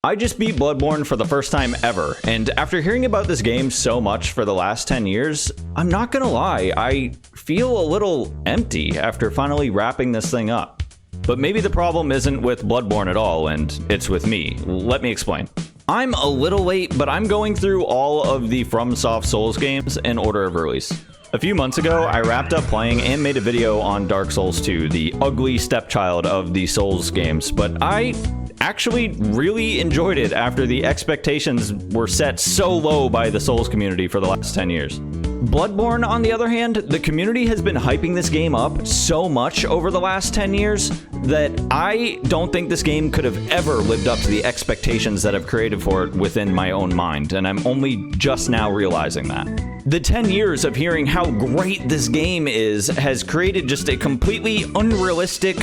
I just beat Bloodborne for the first time ever, and after hearing about this game so much for the last 10 years, I'm not gonna lie, I feel a little empty after finally wrapping this thing up. But maybe the problem isn't with Bloodborne at all, and it's with me. Let me explain. I'm a little late, but I'm going through all of the FromSoft Souls games in order of release. A few months ago, I wrapped up playing and made a video on Dark Souls 2, the ugly stepchild of the Souls games, but I actually really enjoyed it after the expectations were set so low by the Souls community for the last 10 years. Bloodborne, on the other hand, the community has been hyping this game up so much over the last 10 years that I don't think this game could have ever lived up to the expectations that I've created for it within my own mind, and I'm only just now realizing that. The 10 years of hearing how great this game is has created just a completely unrealistic,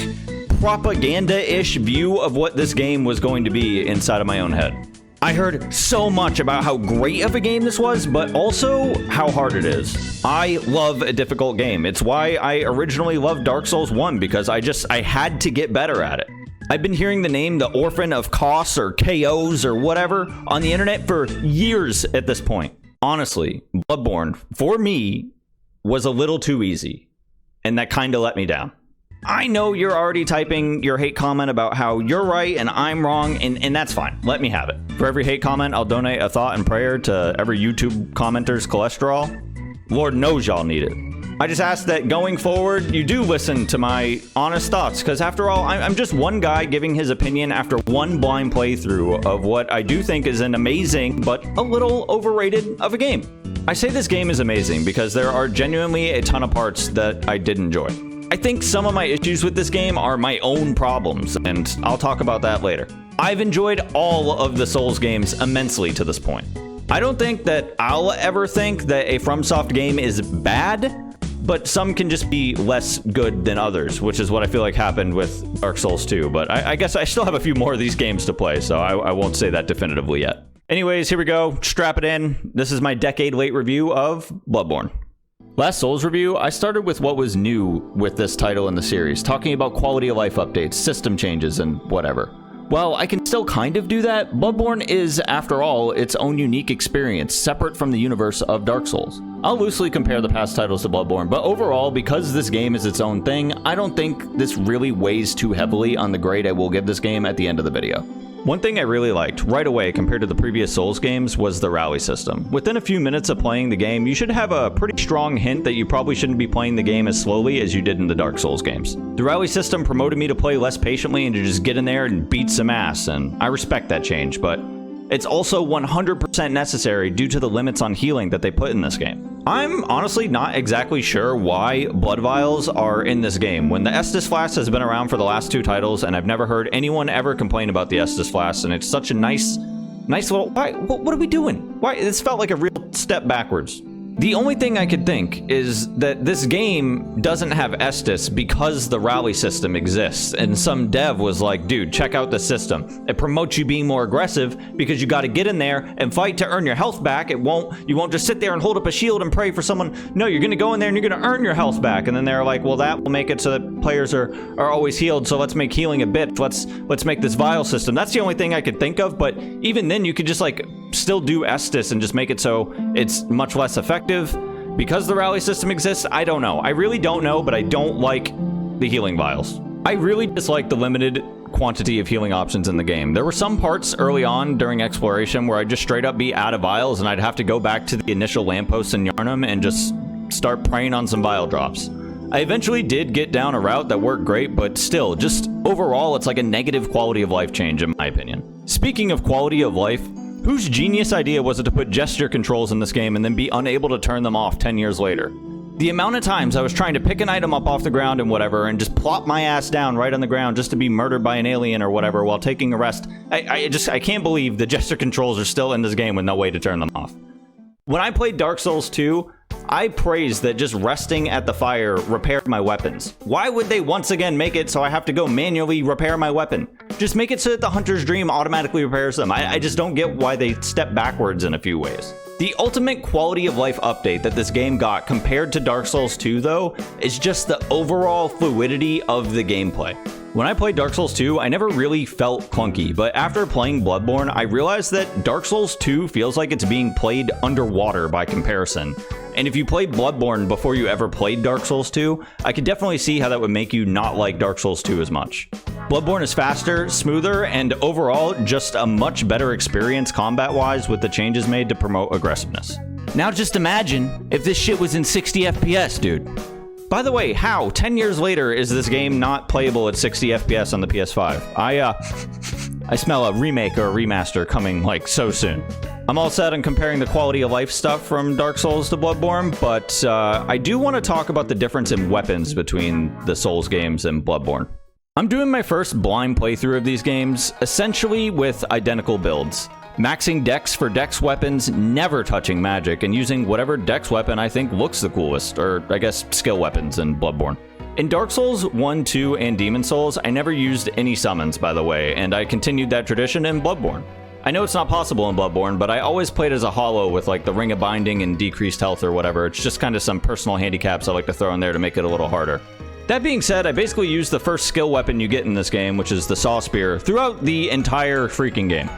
propaganda-ish view of what this game was going to be inside of my own head. I heard so much about how great of a game this was, but also how hard it is. I love a difficult game. It's why I originally loved Dark Souls 1, because I had to get better at it. I've been hearing the name the Orphan of Kos or KOs or whatever on the internet for years at this point. Honestly, Bloodborne, for me, was a little too easy, and that kind of let me down. I know you're already typing your hate comment about how you're right and I'm wrong, and that's fine. Let me have it. For every hate comment, I'll donate a thought and prayer to every YouTube commenter's cholesterol. Lord knows y'all need it. I just ask that going forward, you do listen to my honest thoughts, because after all, I'm just one guy giving his opinion after one blind playthrough of what I do think is an amazing, but a little overrated of a game. I say this game is amazing because there are genuinely a ton of parts that I did enjoy. I think some of my issues with this game are my own problems, and I'll talk about that later. I've enjoyed all of the Souls games immensely to this point. I don't think that I'll ever think that a FromSoft game is bad, but some can just be less good than others, which is what I feel like happened with Dark Souls 2. But I guess I still have a few more of these games to play, so I won't say that definitively yet. Anyways, here we go. Strap it in. This is my decade-late review of Bloodborne. Last Souls review, I started with what was new with this title in the series, talking about quality of life updates, system changes, and whatever. While I can still kind of do that, Bloodborne is, after all, its own unique experience, separate from the universe of Dark Souls. I'll loosely compare the past titles to Bloodborne, but overall, because this game is its own thing, I don't think this really weighs too heavily on the grade I will give this game at the end of the video. One thing I really liked right away compared to the previous Souls games was the rally system. Within a few minutes of playing the game, you should have a pretty strong hint that you probably shouldn't be playing the game as slowly as you did in the Dark Souls games. The rally system promoted me to play less patiently and to just get in there and beat some ass, and I respect that change, but it's also 100% necessary due to the limits on healing that they put in this game. I'm honestly not exactly sure why blood vials are in this game when the Estus Flask has been around for the last two titles, and I've never heard anyone ever complain about the Estus Flask, and it's such a nice little... What are we doing? Why? This felt like a real step backwards. The only thing I could think is that this game doesn't have Estus because the rally system exists, and some dev was like, dude, check out the system. It promotes you being more aggressive because you got to get in there and fight to earn your health back. You won't just sit there and hold up a shield and pray for someone. No, you're going to go in there and you're going to earn your health back. And then they're like, well, that will make it so that players are always healed, so let's make healing a bit. Let's make this vial system. That's the only thing I could think of, but even then you could just like still do Estus and just make it so it's much less effective. Because the rally system exists, I don't know. I really don't know, but I don't like the healing vials. I really dislike the limited quantity of healing options in the game. There were some parts early on during exploration where I'd just straight up be out of vials and I'd have to go back to the initial lampposts in Yharnam and just start praying on some vial drops. I eventually did get down a route that worked great, but still, just overall, it's like a negative quality of life change in my opinion. Speaking of quality of life, whose genius idea was it to put gesture controls in this game and then be unable to turn them off 10 years later? The amount of times I was trying to pick an item up off the ground and whatever and just plop my ass down right on the ground just to be murdered by an alien or whatever while taking a rest, I can't believe the gesture controls are still in this game with no way to turn them off. When I played Dark Souls 2, I praised that just resting at the fire repaired my weapons. Why would they once again make it so I have to go manually repair my weapon? Just make it so that the Hunter's Dream automatically repairs them. I just don't get why they step backwards in a few ways. The ultimate quality of life update that this game got compared to Dark Souls 2 though, is just the overall fluidity of the gameplay. When I played Dark Souls 2, I never really felt clunky, but after playing Bloodborne, I realized that Dark Souls 2 feels like it's being played underwater by comparison. And if you played Bloodborne before you ever played Dark Souls 2, I could definitely see how that would make you not like Dark Souls 2 as much. Bloodborne is faster, smoother, and overall just a much better experience combat-wise with the changes made to promote aggressiveness. Now just imagine if this shit was in 60 FPS, dude. By the way, how, 10 years later, is this game not playable at 60 FPS on the PS5? I smell a remake or a remaster coming, like, so soon. I'm all set on comparing the quality of life stuff from Dark Souls to Bloodborne, but I do want to talk about the difference in weapons between the Souls games and Bloodborne. I'm doing my first blind playthrough of these games, essentially with identical builds. Maxing dex for dex weapons, never touching magic, and using whatever dex weapon I think looks the coolest, or I guess skill weapons in Bloodborne. In Dark Souls 1, 2, and Demon Souls, I never used any summons, by the way, and I continued that tradition in Bloodborne. I know it's not possible in Bloodborne, but I always played as a hollow with like the Ring of Binding and decreased health or whatever. It's just kind of some personal handicaps I like to throw in there to make it a little harder. That being said, I basically used the first skill weapon you get in this game, which is the Saw Spear, throughout the entire freaking game.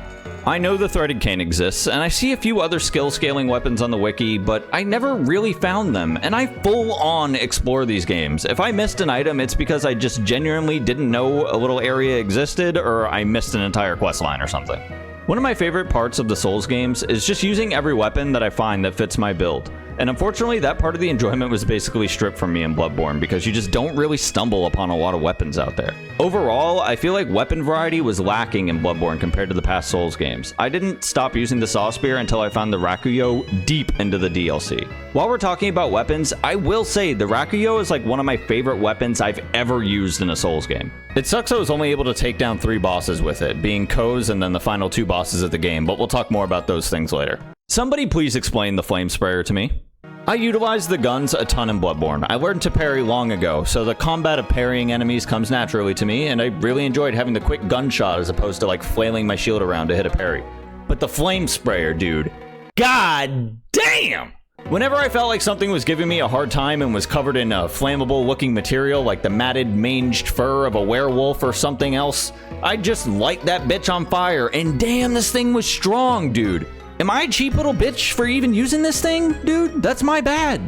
I know the Threaded Cane exists, and I see a few other skill scaling weapons on the wiki, but I never really found them, and I full-on explore these games. If I missed an item, it's because I just genuinely didn't know a little area existed, or I missed an entire questline or something. One of my favorite parts of the Souls games is just using every weapon that I find that fits my build. And unfortunately, that part of the enjoyment was basically stripped from me in Bloodborne because you just don't really stumble upon a lot of weapons out there. Overall, I feel like weapon variety was lacking in Bloodborne compared to the past Souls games. I didn't stop using the Saw Spear until I found the Rakuyo deep into the DLC. While we're talking about weapons, I will say the Rakuyo is like one of my favorite weapons I've ever used in a Souls game. It sucks I was only able to take down 3 bosses with it, being Koz and then the final 2 bosses of the game, but we'll talk more about those things later. Somebody please explain the Flame Sprayer to me. I utilized the guns a ton in Bloodborne. I learned to parry long ago, so the combat of parrying enemies comes naturally to me, and I really enjoyed having the quick gunshot as opposed to like flailing my shield around to hit a parry. But the Flame Sprayer, dude, god damn! Whenever I felt like something was giving me a hard time and was covered in a flammable looking material like the matted manged fur of a werewolf or something else, I'd just light that bitch on fire, and damn, this thing was strong, dude. Am I a cheap little bitch for even using this thing? Dude, that's my bad.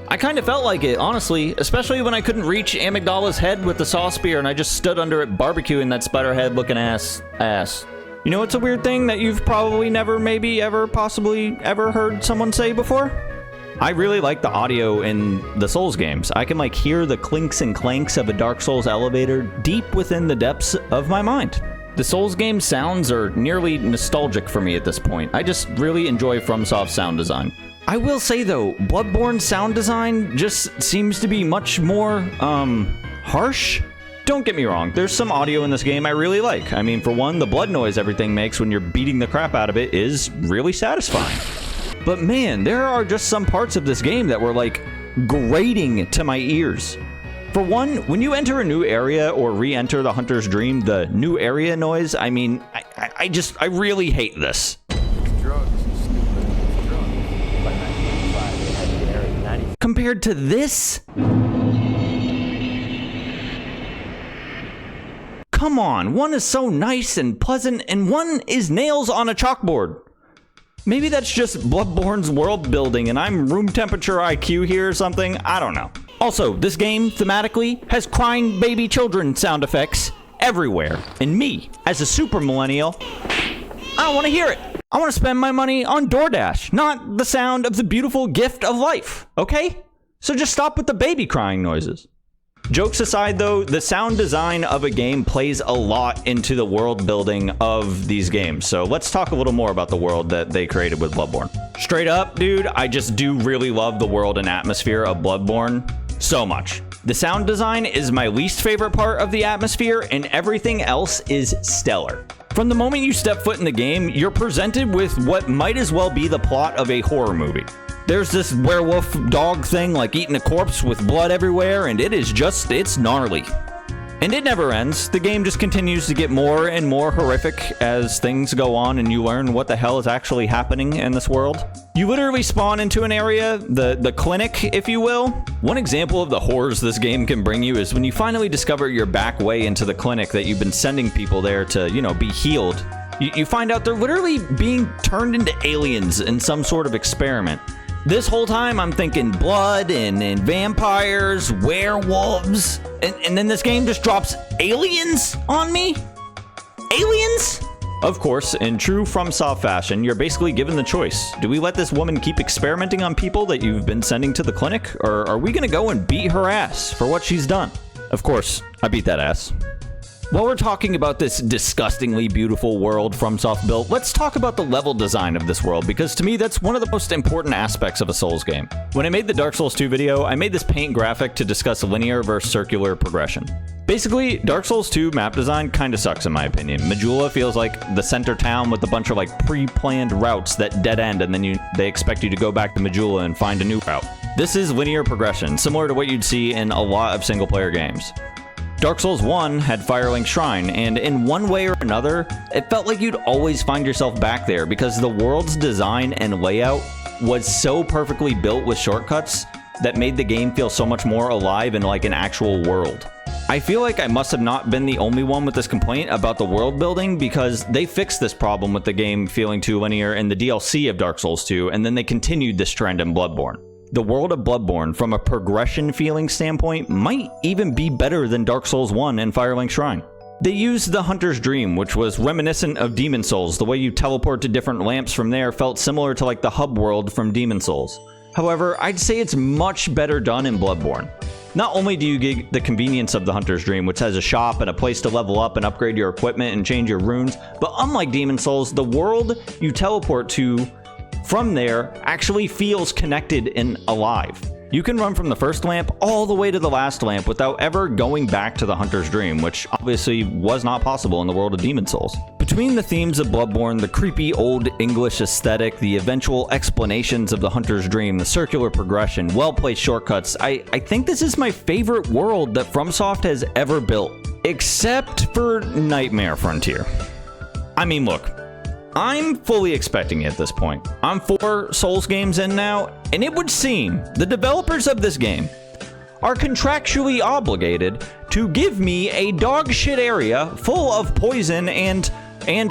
I kind of felt like it, honestly, especially when I couldn't reach Amygdala's head with the Saw Spear and I just stood under it barbecuing that spider head looking ass. You know what's a weird thing that you've probably never, maybe, ever, possibly, ever heard someone say before? I really like the audio in the Souls games. I can like hear the clinks and clanks of a Dark Souls elevator deep within the depths of my mind. The Souls game sounds are nearly nostalgic for me at this point. I just really enjoy FromSoft's sound design. I will say though, Bloodborne's sound design just seems to be much more, harsh? Don't get me wrong, there's some audio in this game I really like. I mean, for one, the blood noise everything makes when you're beating the crap out of it is really satisfying. But man, there are just some parts of this game that were like grating to my ears. For one, when you enter a new area or re-enter the Hunter's Dream, the new area noise, I mean, I really hate this. Compared to this? Come on, one is so nice and pleasant, and one is nails on a chalkboard. Maybe that's just Bloodborne's world building and I'm room temperature IQ here or something, I don't know. Also, this game, thematically, has crying baby children sound effects everywhere. And me, as a super millennial, I don't want to hear it. I want to spend my money on DoorDash, not the sound of the beautiful gift of life, okay? So just stop with the baby crying noises. Jokes aside though, the sound design of a game plays a lot into the world building of these games. So let's talk a little more about the world that they created with Bloodborne. Straight up, dude, I just do really love the world and atmosphere of Bloodborne so much. The sound design is my least favorite part of the atmosphere, and everything else is stellar. From the moment you step foot in the game, you're presented with what might as well be the plot of a horror movie. There's this werewolf dog thing like eating a corpse with blood everywhere, and it's gnarly. And it never ends. The game just continues to get more and more horrific as things go on and you learn what the hell is actually happening in this world. You literally spawn into an area, the clinic, if you will. One example of the horrors this game can bring you is when you finally discover your back way into the clinic that you've been sending people there to, be healed. You find out they're literally being turned into aliens in some sort of experiment. This whole time, I'm thinking blood and vampires, werewolves, and then this game just drops aliens on me? Aliens? Of course, in true FromSoft fashion, you're basically given the choice. Do we let this woman keep experimenting on people that you've been sending to the clinic, or are we gonna go and beat her ass for what she's done? Of course, I beat that ass. While we're talking about this disgustingly beautiful world FromSoft built, let's talk about the level design of this world, because to me that's one of the most important aspects of a Souls game. When I made the Dark Souls 2 video, I made this paint graphic to discuss linear versus circular progression. Basically, Dark Souls 2 map design kinda sucks in my opinion. Majula feels like the center town with a bunch of pre-planned routes that dead end, and then they expect you to go back to Majula and find a new route. This is linear progression, similar to what you'd see in a lot of single player games. Dark Souls 1 had Firelink Shrine, and in one way or another, it felt like you'd always find yourself back there because the world's design and layout was so perfectly built with shortcuts that made the game feel so much more alive and like an actual world. I feel like I must have not been the only one with this complaint about the world building, because they fixed this problem with the game feeling too linear in the DLC of Dark Souls 2, and then they continued this trend in Bloodborne. The world of Bloodborne, from a progression feeling standpoint, might even be better than Dark Souls 1 and Firelink Shrine. They used the Hunter's Dream, which was reminiscent of Demon Souls. The way you teleport to different lamps from there felt similar to the hub world from Demon Souls. However, I'd say it's much better done in Bloodborne. Not only do you get the convenience of the Hunter's Dream, which has a shop and a place to level up and upgrade your equipment and change your runes, but unlike Demon Souls, the world you teleport to from there actually feels connected and alive. You can run from the first lamp all the way to the last lamp without ever going back to the Hunter's Dream, which obviously was not possible in the world of Demon Souls. Between the themes of Bloodborne, the creepy old English aesthetic, the eventual explanations of the Hunter's Dream, the circular progression, well-placed shortcuts, I think this is my favorite world that FromSoft has ever built. Except for Nightmare Frontier. I mean, look, I'm fully expecting it at this point. I'm 4 Souls games in now, and it would seem the developers of this game are contractually obligated to give me a dog shit area full of poison and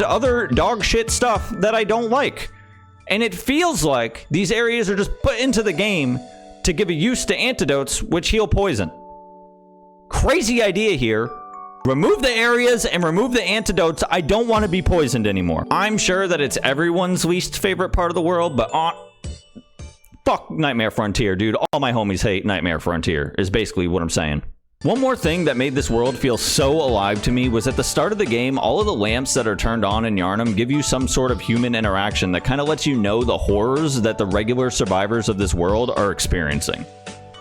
other dog shit stuff that I don't like. And it feels like these areas are just put into the game to give a use to antidotes which heal poison. Crazy idea here. Remove the areas and remove the antidotes. I don't want to be poisoned anymore. I'm sure that it's everyone's least favorite part of the world, but fuck Nightmare Frontier, dude. All my homies hate Nightmare Frontier, is basically what I'm saying. One more thing that made this world feel so alive to me was at the start of the game, all of the lamps that are turned on in Yharnam give you some sort of human interaction that kind of lets you know the horrors that the regular survivors of this world are experiencing.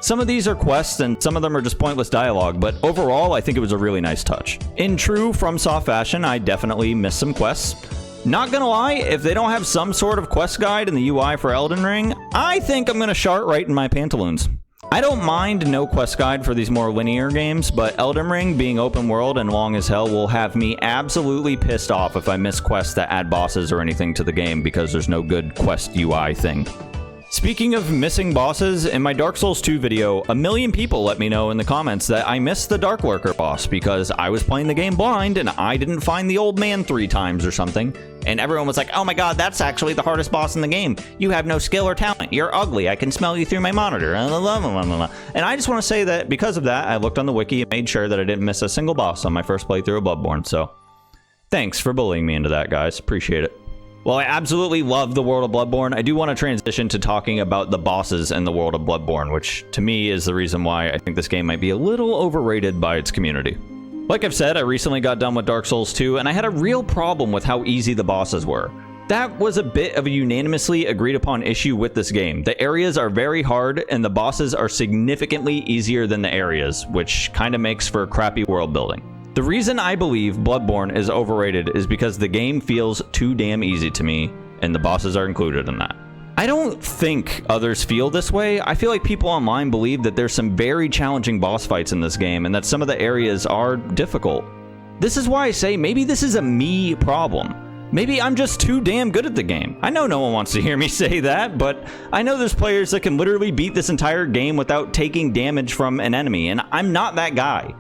Some of these are quests, and some of them are just pointless dialogue, but overall, I think it was a really nice touch. In true FromSoft fashion, I definitely missed some quests. Not gonna lie, if they don't have some sort of quest guide in the UI for Elden Ring, I think I'm gonna shart right in my pantaloons. I don't mind no quest guide for these more linear games, but Elden Ring, being open world and long as hell, will have me absolutely pissed off if I miss quests that add bosses or anything to the game because there's no good quest UI thing. Speaking of missing bosses, in my Dark Souls 2 video, 1 million people let me know in the comments that I missed the Dark Lurker boss because I was playing the game blind and I didn't find the old man 3 times or something. And everyone was like, oh my god, that's actually the hardest boss in the game. You have no skill or talent. You're ugly. I can smell you through my monitor. And I just want to say that because of that, I looked on the wiki and made sure that I didn't miss a single boss on my first playthrough of Bloodborne. So thanks for bullying me into that, guys. Appreciate it. While I absolutely love the world of Bloodborne, I do want to transition to talking about the bosses in the world of Bloodborne, which to me is the reason why I think this game might be a little overrated by its community. Like I've said, I recently got done with Dark Souls 2, and I had a real problem with how easy the bosses were. That was a bit of a unanimously agreed upon issue with this game. The areas are very hard, and the bosses are significantly easier than the areas, which kind of makes for crappy world building. The reason I believe Bloodborne is overrated is because the game feels too damn easy to me, and the bosses are included in that. I don't think others feel this way. I feel like people online believe that there's some very challenging boss fights in this game and that some of the areas are difficult. This is why I say maybe this is a me problem. Maybe I'm just too damn good at the game. I know no one wants to hear me say that, but I know there's players that can literally beat this entire game without taking damage from an enemy, and I'm not that guy.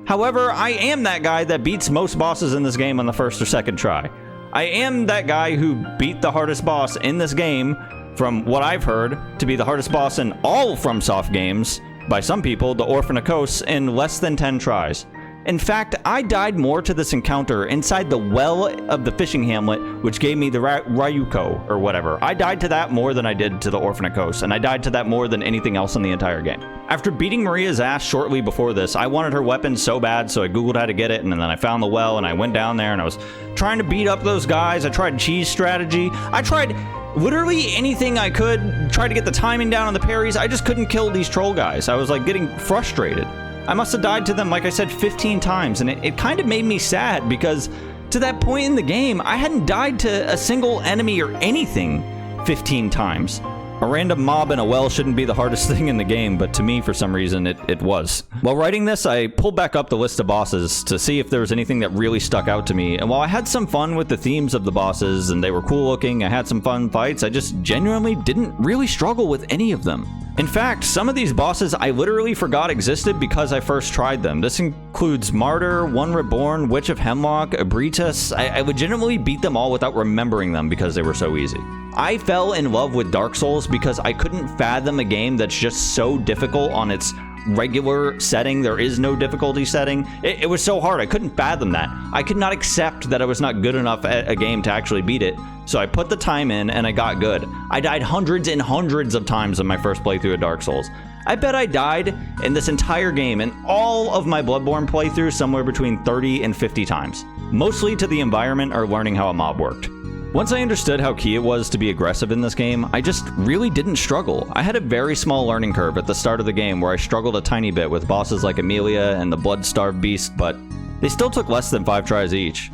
However, I am that guy that beats most bosses in this game on the first or second try. I am that guy who beat the hardest boss in this game, from what I've heard, to be the hardest boss in all FromSoft games, by some people, the Orphan of Kos, in less than 10 tries. In fact, I died more to this encounter inside the well of the fishing hamlet, which gave me the Ryuko, or whatever. I died to that more than I did to the Orphan of Kos, and I died to that more than anything else in the entire game. After beating Maria's ass shortly before this, I wanted her weapon so bad, so I googled how to get it, and then I found the well, and I went down there, and I was trying to beat up those guys. I tried cheese strategy. I tried literally anything I could, tried to get the timing down on the parries. I just couldn't kill these troll guys. I was like getting frustrated. I must have died to them, like I said, 15 times, and it kind of made me sad because to that point in the game, I hadn't died to a single enemy or anything 15 times. A random mob in a well shouldn't be the hardest thing in the game, but to me, for some reason, it was. While writing this, I pulled back up the list of bosses to see if there was anything that really stuck out to me, and while I had some fun with the themes of the bosses, and they were cool looking, I had some fun fights, I just genuinely didn't really struggle with any of them. In fact, some of these bosses I literally forgot existed because I first tried them. This includes Martyr, One Reborn, Witch of Hemlock, Abritus. I legitimately beat them all without remembering them because they were so easy. I fell in love with Dark Souls because I couldn't fathom a game that's just so difficult on its regular setting. There is no difficulty setting. It was so hard. I couldn't fathom that. I could not accept that I was not good enough at a game to actually beat it. So I put the time in and I got good. I died hundreds and hundreds of times in my first playthrough of Dark Souls. I bet I died in this entire game and all of my Bloodborne playthroughs somewhere between 30 and 50 times. Mostly to the environment or learning how a mob worked. Once I understood how key it was to be aggressive in this game, I just really didn't struggle. I had a very small learning curve at the start of the game where I struggled a tiny bit with bosses like Amelia and the Blood-Starved Beast, but they still took less than 5 tries each.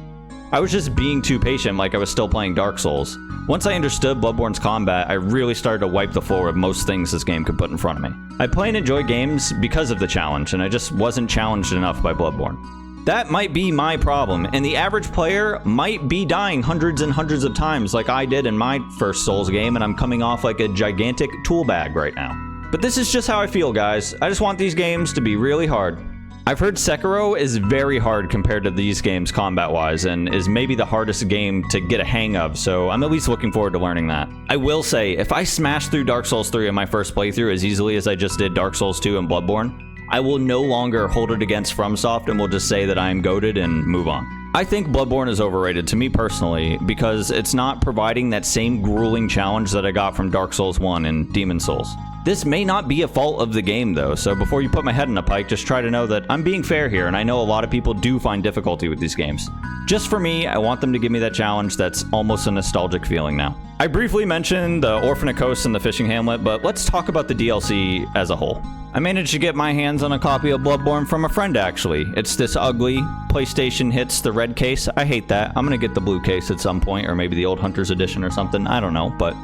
I was just being too patient like I was still playing Dark Souls. Once I understood Bloodborne's combat, I really started to wipe the floor of most things this game could put in front of me. I play and enjoy games because of the challenge, and I just wasn't challenged enough by Bloodborne. That might be my problem, and the average player might be dying hundreds and hundreds of times like I did in my first Souls game, and I'm coming off like a gigantic tool bag right now. But this is just how I feel, guys. I just want these games to be really hard. I've heard Sekiro is very hard compared to these games combat-wise, and is maybe the hardest game to get a hang of, so I'm at least looking forward to learning that. I will say, if I smash through Dark Souls 3 in my first playthrough as easily as I just did Dark Souls 2 and Bloodborne, I will no longer hold it against FromSoft and will just say that I am goated and move on. I think Bloodborne is overrated to me personally because it's not providing that same grueling challenge that I got from Dark Souls 1 and Demon Souls. This may not be a fault of the game though, so before you put my head in a pike, just try to know that I'm being fair here, and I know a lot of people do find difficulty with these games. Just for me, I want them to give me that challenge that's almost a nostalgic feeling now. I briefly mentioned the Orphan of Kos and the Fishing Hamlet, but let's talk about the DLC as a whole. I managed to get my hands on a copy of Bloodborne from a friend actually. It's this ugly PlayStation hits the red case. I hate that. I'm gonna get the blue case at some point, or maybe the old Hunter's Edition or something. I don't know, but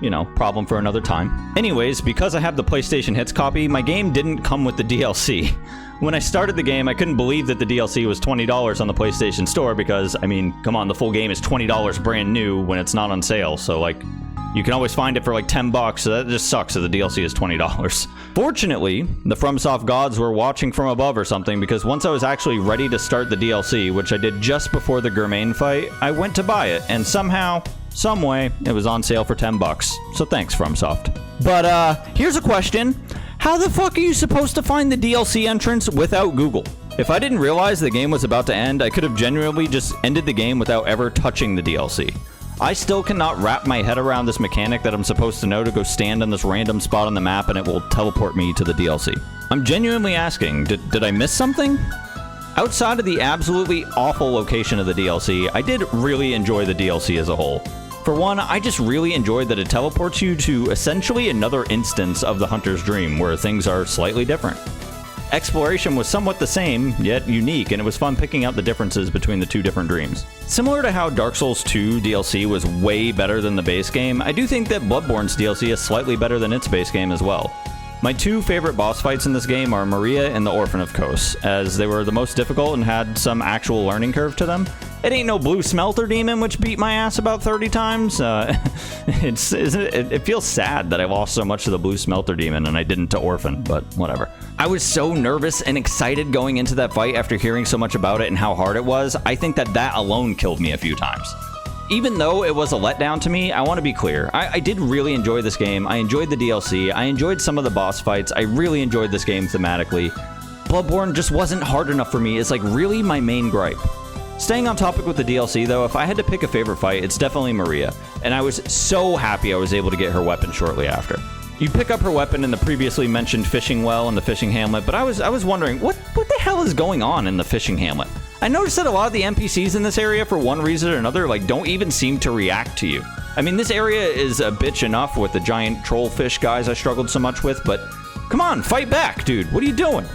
you know, problem for another time. Anyways, because I have the PlayStation Hits copy, my game didn't come with the DLC. When I started the game, I couldn't believe that the DLC was $20 on the PlayStation Store because, I mean, come on, the full game is $20 brand new when it's not on sale, so like, you can always find it for like $10, so that just sucks that the DLC is $20. Fortunately, the FromSoft gods were watching from above or something, because once I was actually ready to start the DLC, which I did just before the Germain fight, I went to buy it, and somehow, some way, it was on sale for $10. So thanks, FromSoft. But here's a question. How the fuck are you supposed to find the DLC entrance without Google? If I didn't realize the game was about to end, I could have genuinely just ended the game without ever touching the DLC. I still cannot wrap my head around this mechanic that I'm supposed to know to go stand on this random spot on the map and it will teleport me to the DLC. I'm genuinely asking, did I miss something? Outside of the absolutely awful location of the DLC, I did really enjoy the DLC as a whole. For one, I just really enjoyed that it teleports you to essentially another instance of the Hunter's Dream, where things are slightly different. Exploration was somewhat the same, yet unique, and it was fun picking out the differences between the two different dreams. Similar to how Dark Souls 2 DLC was way better than the base game, I do think that Bloodborne's DLC is slightly better than its base game as well. My two favorite boss fights in this game are Maria and the Orphan of Kos, as they were the most difficult and had some actual learning curve to them. It ain't no blue smelter demon which beat my ass about 30 times. It feels sad that I lost so much to the blue smelter demon and I didn't to Orphan, but whatever. I was so nervous and excited going into that fight after hearing so much about it and how hard it was. I think that alone killed me a few times. Even though it was a letdown to me, I want to be clear. I did really enjoy this game. I enjoyed the DLC. I enjoyed some of the boss fights. I really enjoyed this game thematically. Bloodborne just wasn't hard enough for me. It's like really my main gripe. Staying on topic with the DLC though, if I had to pick a favorite fight, it's definitely Maria. And I was so happy I was able to get her weapon shortly after. You pick up her weapon in the previously mentioned fishing well and the fishing hamlet, but I was wondering, what the hell is going on in the fishing hamlet? I noticed that a lot of the NPCs in this area, for one reason or another, like, don't even seem to react to you. I mean, this area is a bitch enough with the giant trollfish guys I struggled so much with, but come on, fight back, dude. What are you doing?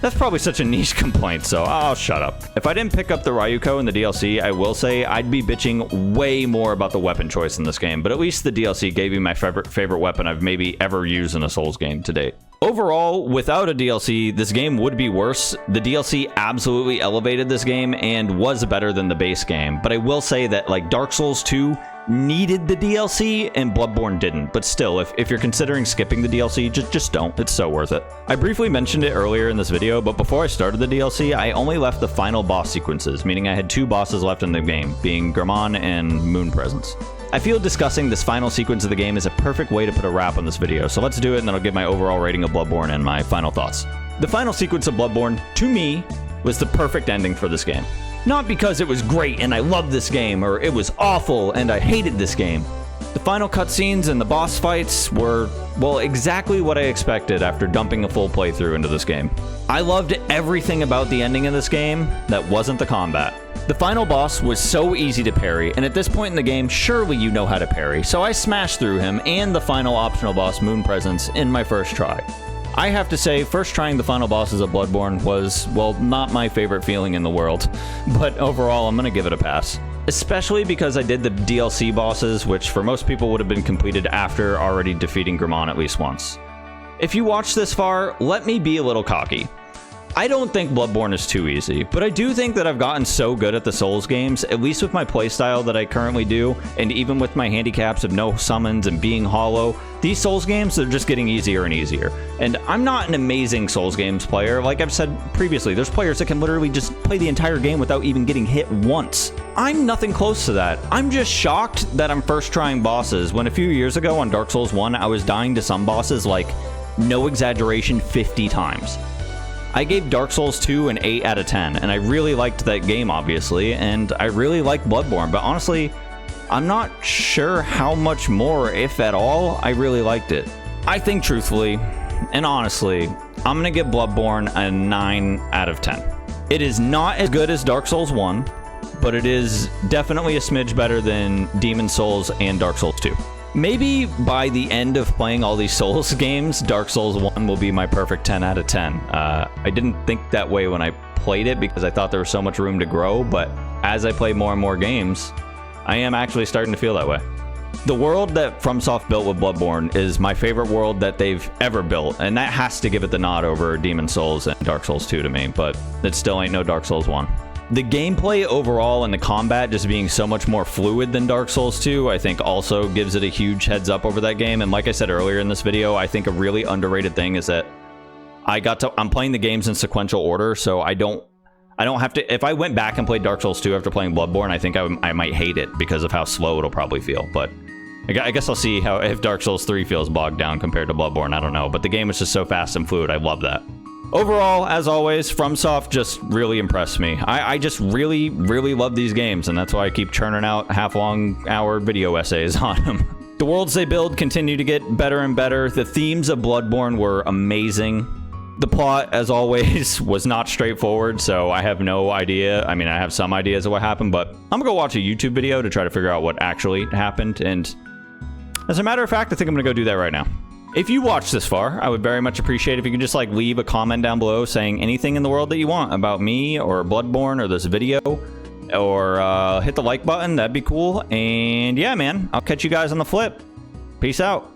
That's probably such a niche complaint, so I'll shut up. If I didn't pick up the Ryuko in the DLC, I will say I'd be bitching way more about the weapon choice in this game, but at least the DLC gave me my favorite weapon I've maybe ever used in a Souls game to date. Overall, without a DLC, this game would be worse. The DLC absolutely elevated this game and was better than the base game, but I will say that, like, Dark Souls 2 needed the DLC and Bloodborne didn't, but still, if you're considering skipping the DLC, just don't. It's so worth it. I briefly mentioned it earlier in this video, but before I started the DLC, I only left the final boss sequences, meaning I had two bosses left in the game, being Gramon and Moon Presence. I feel discussing this final sequence of the game is a perfect way to put a wrap on this video, so let's do it and then I'll give my overall rating of Bloodborne and my final thoughts. The final sequence of Bloodborne, to me, was the perfect ending for this game. Not because it was great and I loved this game, or it was awful and I hated this game. The final cutscenes and the boss fights were, well, exactly what I expected after dumping a full playthrough into this game. I loved everything about the ending of this game that wasn't the combat. The final boss was so easy to parry, and at this point in the game, surely you know how to parry, so I smashed through him and the final optional boss, Moon Presence, in my first try. I have to say, first trying the final bosses of Bloodborne was, well, not my favorite feeling in the world, but overall, I'm gonna give it a pass. Especially because I did the DLC bosses, which for most people would have been completed after already defeating Gramon at least once. If you watched this far, let me be a little cocky. I don't think Bloodborne is too easy, but I do think that I've gotten so good at the Souls games, at least with my playstyle that I currently do, and even with my handicaps of no summons and being hollow, these Souls games are just getting easier and easier. And I'm not an amazing Souls games player. Like I've said previously, there's players that can literally just play the entire game without even getting hit once. I'm nothing close to that. I'm just shocked that I'm first trying bosses, when a few years ago on Dark Souls 1, I was dying to some bosses like, no exaggeration, 50 times. I gave Dark Souls 2 an 8 out of 10, and I really liked that game, obviously, and I really liked Bloodborne, but honestly, I'm not sure how much more, if at all, I really liked it. I think truthfully, and honestly, I'm gonna give Bloodborne a 9 out of 10. It is not as good as Dark Souls 1, but it is definitely a smidge better than Demon Souls and Dark Souls 2. Maybe by the end of playing all these Souls games, Dark Souls 1 will be my perfect 10 out of 10. I didn't think that way when I played it because I thought there was so much room to grow, but as I play more and more games, I am actually starting to feel that way. The world that FromSoft built with Bloodborne is my favorite world that they've ever built, and that has to give it the nod over Demon Souls and Dark Souls 2 to me, but it still ain't no Dark Souls 1. The gameplay overall and the combat just being so much more fluid than Dark Souls 2, I think also gives it a huge heads up over that game. And like I said earlier in this video, I think a really underrated thing is that I'm playing the games in sequential order, so I don't have to, if I went back and played Dark Souls 2 after playing Bloodborne, I think I might hate it because of how slow it'll probably feel. But I guess I'll see if Dark Souls 3 feels bogged down compared to Bloodborne, I don't know. But the game is just so fast and fluid, I love that. Overall, as always, FromSoft just really impressed me. I just really, really love these games, and that's why I keep churning out half-long hour video essays on them. The worlds they build continue to get better and better. The themes of Bloodborne were amazing. The plot, as always, was not straightforward, so I have no idea. I mean, I have some ideas of what happened, but I'm gonna go watch a YouTube video to try to figure out what actually happened, and as a matter of fact, I think I'm gonna go do that right now. If you watched this far, I would very much appreciate if you could just like leave a comment down below saying anything in the world that you want about me or Bloodborne or this video, or hit the like button. That'd be cool. And yeah, man, I'll catch you guys on the flip. Peace out.